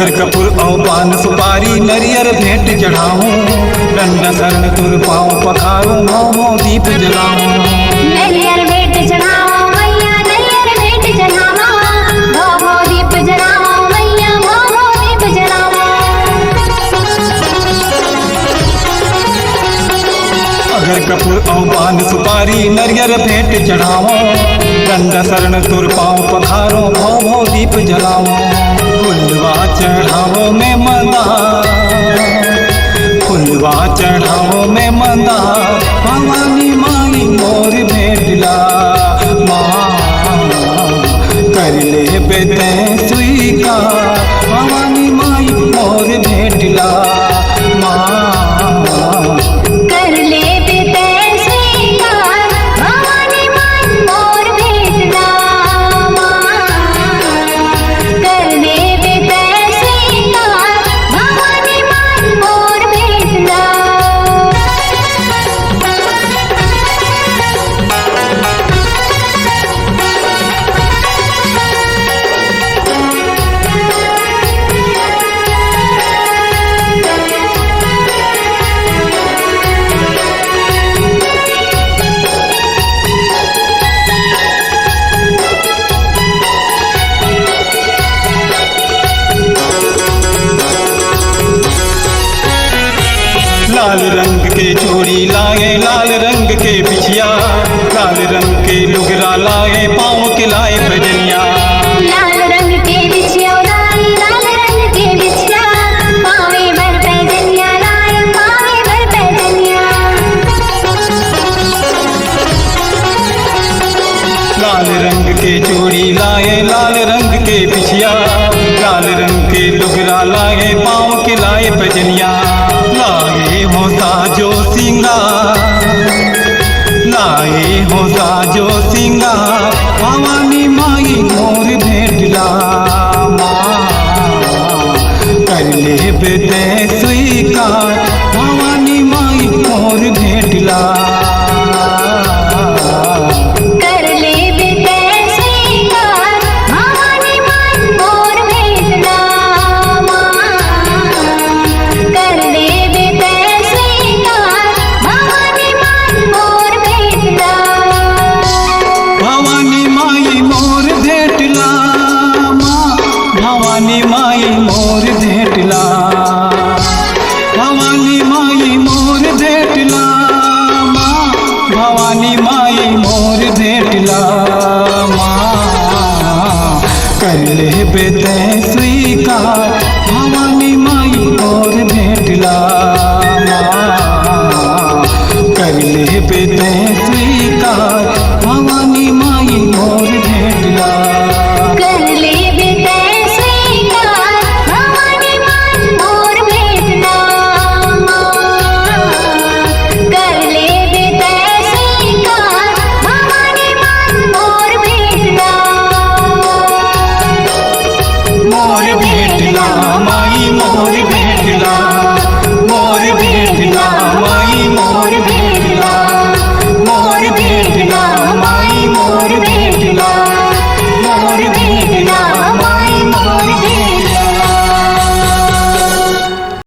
अगर कपूर और पान सुपारी नरियर भेंट चढ़ाऊं, डंडा शरण तुर पाऊं पखारूं, मोमो दीप जलाऊं। नरियर भेंट चढ़ाऊं मैया, नरियर भेंट चढ़ाऊं, मोमो दीप जलाऊं मैया, मोमो दीप जलाऊं। अगर कपूर और पान सुपारी नरियर भेंट चढ़ाऊं, डंडा शरण तुर पाऊं पखारूं, मोमो दीप जलाऊं। फुलवा चढ़ाओ में मंदार, फुलवा चढ़ाओ में मंदार, भवानी माई मोर भेंटला माँ कर ले बेते स्वीकार, भवानी माई मोर भेंटला माँ कर ले बेटे स्वीकार, भवानी माई मोर भेंटला माँ। कर ले बेटे स्वीकार, भवानी माई मोर भेंटला। लाल रंग के चूड़ी लाए, लाल रंग के बिछिया, लाल रंग के लुगरा लाए, पाँव के लाए बजनिया। लाल रंग के बिछिया लाए, लाल रंग के बिछिया, पावे भर पैजनिया लाए, पावे भर पैजनिया। लाल रंग के चूड़ी लाए, लाल रंग के बिछिया, लाल रंग के लुगरा लाए, पाँव के लाए बजनिया। लाए हो साजो सिंगार, लाए हो साजो सिंगार, भवानी माई मोर भेंटला माँ कर ले बेटे स्वीकार, भवानी माई मोर भेंटला। कर ले बेटे स्वीकार, भवानी माई मोर भेंटला माँ। कर ले बेटे स्वीकार, भवानी माई मोर भेंटला। भवानी माई मोर भेंटला माँ, भवानी माई मोर भेंटला, भवानी माई मोर भेंटला माँ, भवानी माई मोर भेंटला माँ कर ले बेटे स्वीकार, भवानी माई मोर भेंटला माँ कर ले बेटे स्वीकार, भवानी माई मोर भेंटला। कर ले बेटे स्वीकार, भवानी माई मोर भेंटला माँ। कर ले बेटे स्वीकार, भवानी माई मोर भेंटला। मोर भेंटला माई मोर भेंटला, मोर भेंटला माई मोर भेंटला, मोर भेंटला माई मोर भेंटला।